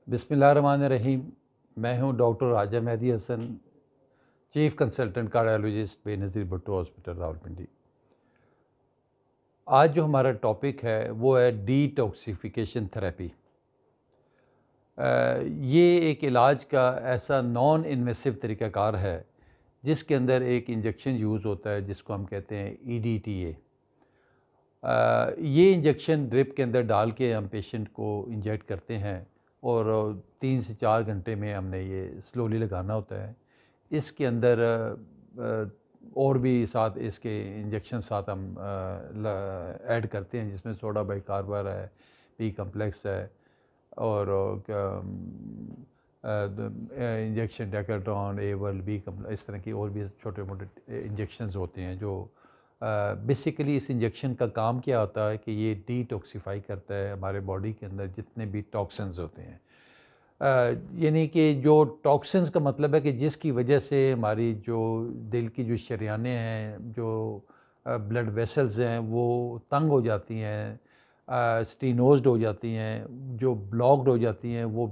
बिस्मिल्लाहिर्रहमानिर्रहीम। मैं हूं doctor Raja Mehdi Hasan, chief consultant cardiologist Benazir Bhutto hospital Rawalpindi. आज जो हमारा टॉपिक है वो है डिटॉक्सिफिकेशन थेरेपी। ये एक इलाज का ऐसा नॉन इन्वेसिव तरीक़ाकार है जिसके अंदर एक इंजेक्शन यूज़ होता है जिसको हम कहते हैं EDTA। ये इंजेक्शन ड्रिप के अंदर डाल के हम पेशेंट को इंजेक्ट करते हैं और 3 से 4 घंटे में हमने ये स्लोली लगाना होता है। इसके अंदर और भी साथ इसके इंजेक्शन साथ हम ऐड करते हैं जिसमें सोडा बाइकार्बोनेट है, पी कम्प्लेक्स है और इंजेक्शन डेकाड्रॉन, एवल, बी कम्प्लेक्स, इस तरह की और भी छोटे मोटे इंजेक्शंस होते हैं जो बेसिकली इस इंजेक्शन का काम क्या होता है कि ये डिटॉक्सिफाई करता है हमारे बॉडी के अंदर जितने भी टॉक्सिन्स होते हैं। यानी कि जो टॉक्सिन्स का मतलब है कि जिसकी वजह से हमारी जो दिल की जो शरियानें हैं, जो ब्लड वेसल्स हैं वो तंग हो जाती हैं, स्टीनोज्ड हो जाती हैं, जो ब्लॉक्ड हो जाती हैं। वो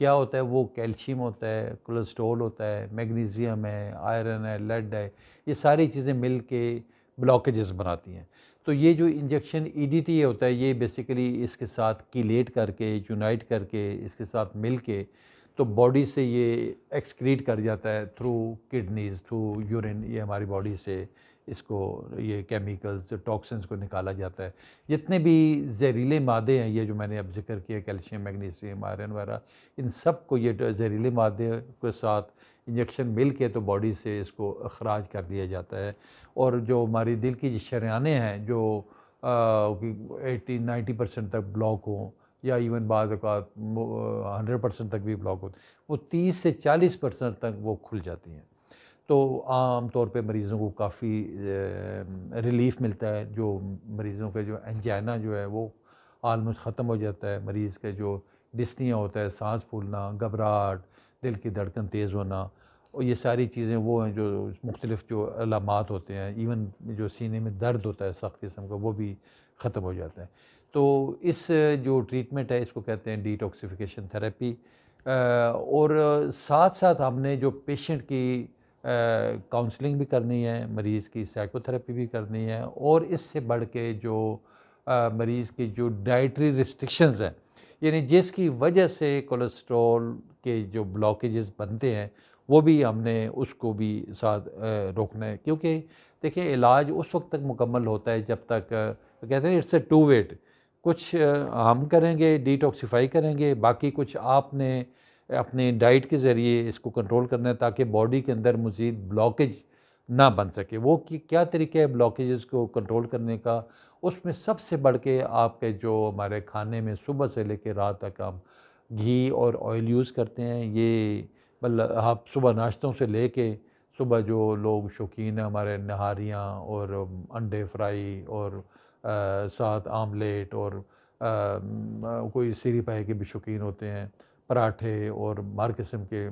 क्या होता है, वो कैल्शियम होता है, कोलेस्ट्रॉल होता है, मैग्नीशियम है, आयरन है, लेड है, ये सारी चीज़ें मिल के ब्लॉकेजेस बनाती हैं। तो ये जो इंजेक्शन EDTA होता है ये बेसिकली इसके साथ कीलेट करके, यूनाइट करके, इसके साथ मिल के तो बॉडी से ये एक्सक्रीट कर जाता है थ्रू किडनीज़, थ्रू यूरिन, ये हमारी बॉडी से इसको ये केमिकल्स टॉक्सिन्स को निकाला जाता है। जितने भी जहरीले मादे हैं, ये जो मैंने अब जिक्र किया, कैल्शियम, मैग्नीशियम, आयरन वगैरह, इन सब को ये जहरीले मादे के साथ इंजेक्शन मिल के तो बॉडी से इसको अखराज कर दिया जाता है। और जो हमारी दिल की शरियानें हैं जो 80-90% तक ब्लॉक हों या इवन बाद 100% तक भी ब्लॉक होते, वो 30 से 40% तक वो खुल जाती हैं। तो आम तौर पे मरीज़ों को काफ़ी रिलीफ़ मिलता है। जो मरीज़ों के जो एंजाइना जो है वो ऑलमोस्ट ख़त्म हो जाता है। मरीज़ के जो डिस्निया होता है, सांस फूलना, घबराहट, दिल की धड़कन तेज़ होना, और ये सारी चीज़ें वो हैं जो मुख्तलिफ़ जो अलामात होते हैं। इवन जो सीने में दर्द होता है सख्त किस्म का, वो भी ख़त्म हो जाता है। तो इस जो ट्रीटमेंट है इसको कहते हैं डिटॉक्सिफिकेशन थेरेपी। और साथ साथ हमने जो पेशेंट की काउंसलिंग भी करनी है, मरीज़ की साइकोथेरेपी भी करनी है, और इससे बढ़ के जो मरीज़ की जो डाइटरी रिस्ट्रिक्शंस हैं, यानी जिसकी वजह से कोलेस्ट्रॉल के जो ब्लॉकेजेस बनते हैं वो भी हमने उसको भी साथ रोकना है। क्योंकि देखिए इलाज उस वक्त तक मुकम्मल होता है जब तक कहते हैं इट्स अ टू वेट। कुछ हम करेंगे, डिटॉक्सिफाई करेंगे, बाकी कुछ आपने अपने डाइट के ज़रिए इसको कंट्रोल करना है ताकि बॉडी के अंदर मज़ीद ब्लॉकेज ना बन सके। वो कि क्या तरीके है ब्लॉकेजेस को कंट्रोल करने का, उसमें सबसे बढ़ के आपके जो हमारे खाने में सुबह से लेकर रात तक हम घी और ऑयल यूज़ करते हैं। ये मतलब आप सुबह नाश्तों से लेके सुबह जो लोग शौकीन हैं हमारे नहारियाँ और अंडे फ्राई और साथ आमलेट और कोई सीरी पाए के भी शौकीन होते हैं, पराठे और हर किस्म के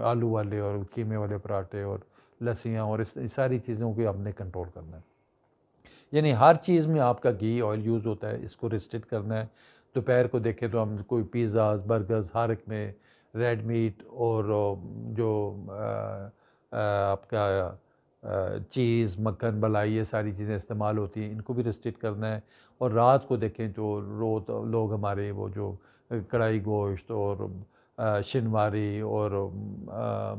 आलू वाले और कीमे वाले पराठे और लस्सियाँ और इस सारी चीज़ों को हमने कंट्रोल करना है। यानी हर चीज़ में आपका घी ऑयल यूज़ होता है, इसको रिस्ट्रिक्ट करना है। दोपहर को देखें तो हम कोई पिज़्ज़ाज़, बर्गर्स, हर एक में रेड मीट और जो आपका चीज़, मक्खन, मलाई, ये सारी चीज़ें इस्तेमाल होती हैं, इनको भी रिस्ट्रिक्ट करना है। और रात को देखें तो लोग हमारे वो जो कढ़ाई गोश्त और शिनवारी और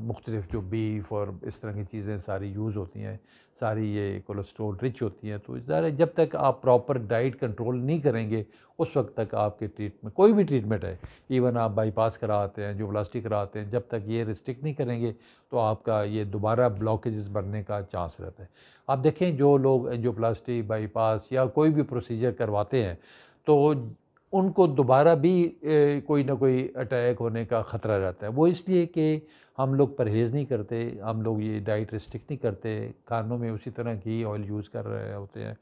मुख्तलिफ़ जो बीफ और इस तरह की चीज़ें सारी यूज़ होती हैं, सारी ये कोलेस्ट्रॉल रिच होती हैं। तो ज़ाहिर है जब तक आप प्रॉपर डाइट कंट्रोल नहीं करेंगे उस वक्त तक आपके ट्रीटमेंट, कोई भी ट्रीटमेंट है, इवन आप बाईपास कराते हैं, एंजियोप्लास्टी कराते हैं, जब तक ये रिस्ट्रिक्ट नहीं करेंगे तो आपका ये दोबारा ब्लॉकेजेस बनने का चांस रहता है। आप देखें जो लोग एंजियोप्लास्टी, बाईपास या कोई भी प्रोसीजर करवाते हैं तो उनको दोबारा भी कोई ना कोई अटैक होने का ख़तरा रहता है। वो इसलिए कि हम लोग परहेज़ नहीं करते, हम लोग ये डाइट रिस्ट्रिक्ट नहीं करते, खानों में उसी तरह घी ऑयल यूज़ कर रहे होते हैं।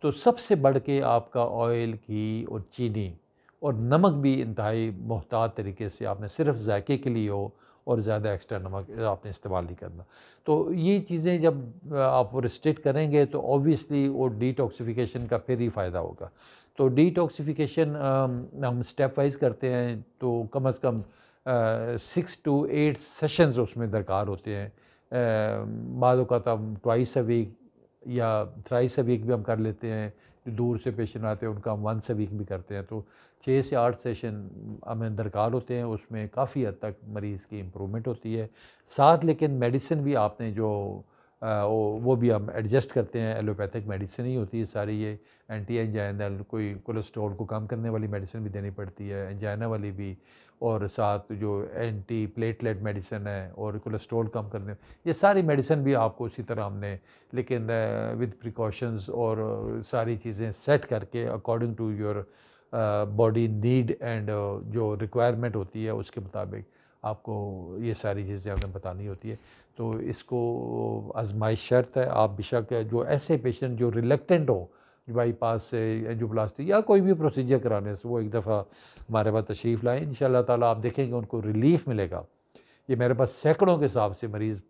तो सबसे बढ़ के आपका ऑयल, घी और चीनी और नमक भी इंतहाई मुहतात तरीके से आपने सिर्फ़ ज़ायके के लिए हो और ज़्यादा एक्स्ट्रा नमक आपने इस्तेमाल नहीं करना। तो ये चीज़ें जब आप रिस्ट्रिक्ट करेंगे तो ऑब्वियसली वो डिटॉक्सिफिकेशन का फिर ही फ़ायदा होगा। तो डिटॉक्सिफिकेशन हम स्टेप वाइज़ करते हैं, तो कम से कम 6 to 8 सेशंस उसमें दरकार होते हैं। बाद औक़ात हम ट्वाइस अ वीक या थ्राइस अ वीक भी हम कर लेते हैं। जो दूर से पेशेंट आते हैं उनका हम वंस अ वीक भी करते हैं। तो 6 से 8 सेशन हमें दरकार होते हैं, उसमें काफ़ी हद तक मरीज़ की इम्प्रूवमेंट होती है। साथ लेकिन मेडिसिन भी आपने जो वो भी हम एडजस्ट करते हैं, एलोपैथिक मेडिसिन ही होती है सारी ये, एंटी एंजाइनल, कोई कोलेस्ट्रॉल को कम करने वाली मेडिसिन भी देनी पड़ती है, एंजाइना वाली भी, और साथ जो एंटी प्लेटलेट मेडिसिन है और कोलेस्ट्रॉल कम करने, ये सारी मेडिसिन भी आपको उसी तरह हमने, लेकिन विद प्रिकॉशंस और सारी चीज़ें सेट करके according to your body need and जो रिक्वायरमेंट होती है उसके मुताबिक आपको ये सारी चीज़ें हमें बतानी होती है। तो इसको आजमाइश शर्त है। आप बेशक जो ऐसे पेशेंट जो रिलेक्टेंट हो बाईपास से एंजियोप्लास्टी या कोई भी प्रोसीजर कराने से, वो एक दफ़ा हमारे पास तशरीफ़ लाएँ, इंशाअल्लाह ताला आप देखेंगे उनको रिलीफ़ मिलेगा। ये मेरे पास सैकड़ों के हिसाब से मरीज़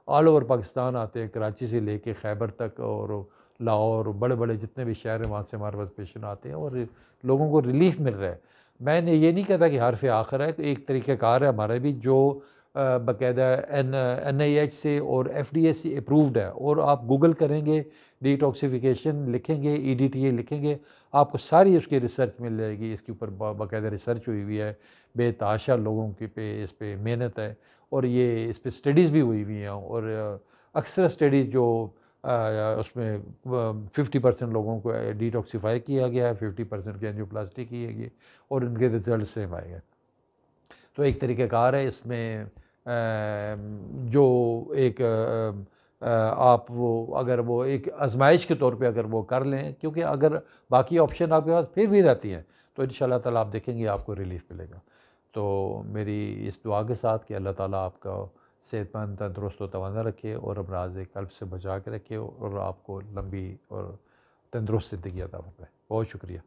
ऑल ओवर पाकिस्तान आते हैं, कराची से लेके खैबर तक और लाहौर, बड़े-बड़े जितने भी शहर हैं वहाँ से हमारे पास पेशेंट आते हैं और लोगों को रिलीफ़ मिल रहा है। मैंने ये नहीं कहता कि हर्फ़ आखिर है, एक तरीक़ाकार है हमारा भी जो बाकायदा NIH से और FDA से अप्रूव्ड है, और आप गूगल करेंगे, डिटॉक्सिफिकेशन लिखेंगे, EDTA लिखेंगे, आपको सारी उसकी रिसर्च मिल जाएगी। इसके ऊपर बाकायदा रिसर्च हुई हुई है, बेतहाशा लोगों की इस पे मेहनत है, और ये इस पे स्टडीज़ भी हुई हुई हैं, और अक्सर स्टडीज़ जो उसमें 50% लोगों को डिटॉक्सिफाई किया गया है, 50% की एंजियोप्लास्टी की गई, और उनके रिजल्ट सेम आए हैं। तो एक तरीक़ाकार है इसमें जो एक आप वो अगर वो एक आज़माइश के तौर पे अगर वो कर लें, क्योंकि अगर बाकी ऑप्शन आपके पास फिर भी रहती हैं तो इंशाअल्लाह ताला आप देखेंगे आपको रिलीफ़ मिलेगा। तो मेरी इस दुआ के साथ कि अल्लाह ताला आपका सेहतमंद, तंदुरुस्त व तवाना रखे और अमराज़ क़ल्ब से बचा के रखे और आपको लंबी और तंदुरुस्त ज़िंदगी अता फ़रमाए। बहुत शुक्रिया।